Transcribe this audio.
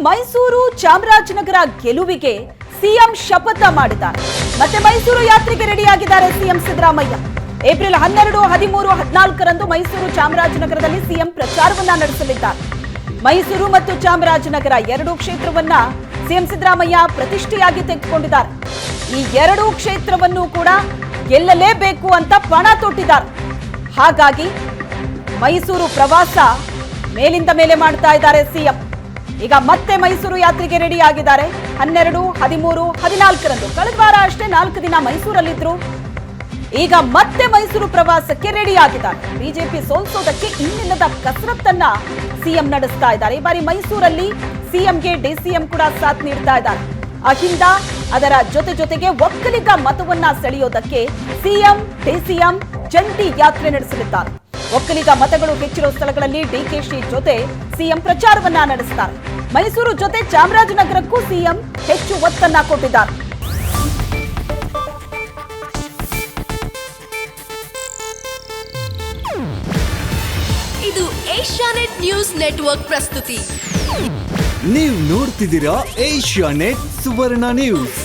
ಮೈಸೂರು ಚಾಮರಾಜನಗರ ಗೆಲುವಿಗೆ ಸಿಎಂ ಶಪಥ ಮಾಡಿದ್ದಾರೆ. ಮತ್ತೆ ಮೈಸೂರು ಯಾತ್ರೆಗೆ ರೆಡಿಯಾಗಿದ್ದಾರೆ ಸಿಎಂ ಸಿದ್ದರಾಮಯ್ಯ. ಏಪ್ರಿಲ್ 12, 13, 14ರಂದು ಮೈಸೂರು ಚಾಮರಾಜನಗರದಲ್ಲಿ ಸಿಎಂ ಪ್ರಚಾರವನ್ನ ನಡೆಸಲಿದ್ದಾರೆ. ಮೈಸೂರು ಮತ್ತು ಚಾಮರಾಜನಗರ ಎರಡೂ ಕ್ಷೇತ್ರವನ್ನ ಸಿಎಂ ಸಿದ್ದರಾಮಯ್ಯ ಪ್ರತಿಷ್ಠೆಯಾಗಿ ತೆಗೆದುಕೊಂಡಿದ್ದಾರೆ. ಈ ಎರಡೂ ಕ್ಷೇತ್ರವನ್ನು ಕೂಡ ಗೆಲ್ಲಲೇಬೇಕು ಅಂತ ಪಣ ತೊಟ್ಟಿದ್ದಾರೆ. ಹಾಗಾಗಿ ಮೈಸೂರು ಪ್ರವಾಸ ಮೇಲಿಂದ ಮೇಲೆ ಮಾಡ್ತಾ ಇದ್ದಾರೆ ಸಿಎಂ. ಈಗ ಮತ್ತೆ ಮೈಸೂರು ಯಾತ್ರೆಗೆ ರೆಡಿ ಆಗಿದ್ದಾರೆ. 12, 13, 14ರಂದು ಕಳೆದ ವಾರ ಅಷ್ಟೇ 4 ದಿನ ಮೈಸೂರಲ್ಲಿದ್ರು. ಈಗ ಮತ್ತೆ ಮೈಸೂರು ಪ್ರವಾಸಕ್ಕೆ ರೆಡಿ ಆಗಿದ್ದಾರೆ. ಬಿಜೆಪಿ ಸೋಲಿಸೋದಕ್ಕೆ ಇನ್ನಿಲ್ಲದ ಕಸರತ್ತನ್ನ ಸಿಎಂ ನಡೆಸ್ತಾ ಇದ್ದಾರೆ. ಈ ಬಾರಿ ಮೈಸೂರಲ್ಲಿ ಸಿಎಂಗೆ ಡಿಸಿಎಂ ಕೂಡ ಸಾಥ್ ನೀಡ್ತಾ ಇದ್ದಾರೆ. ಅಹಿಂದ ಅದರ ಜೊತೆಗೆ ಒಕ್ಕಲಿಗ ಮತವನ್ನ ಸೆಳೆಯೋದಕ್ಕೆ ಸಿಎಂ ಡಿಸಿಎಂ ಜಂಟಿ ಯಾತ್ರೆ ನಡೆಸಲಿದ್ದಾರೆ. ಒಕ್ಕಲಿಗ ಮತಗಳು ಹೆಚ್ಚಿರುವ ಸ್ಥಳಗಳಲ್ಲಿ ಡಿಕೆಶಿ ಜೊತೆ ಸಿಎಂ ಪ್ರಚಾರವನ್ನ ನಡೆಸುತ್ತಾರೆ. ಮೈಸೂರು ಜೊತೆ ಚಾಮರಾಜನಗರಕ್ಕೂ ಸಿಎಂ ಹೆಚ್ಚು ಒತ್ತನ್ನ ಕೊಟ್ಟಿದ್ದಾರೆ. ಇದು ಏಷ್ಯಾನೆಟ್ ನ್ಯೂಸ್ ನೆಟ್ವರ್ಕ್ ಪ್ರಸ್ತುತಿ. ನೀವು ನೋಡ್ತಿದ್ದೀರಾ ಏಷ್ಯಾನೆಟ್ ಸುವರ್ಣ ನ್ಯೂಸ್.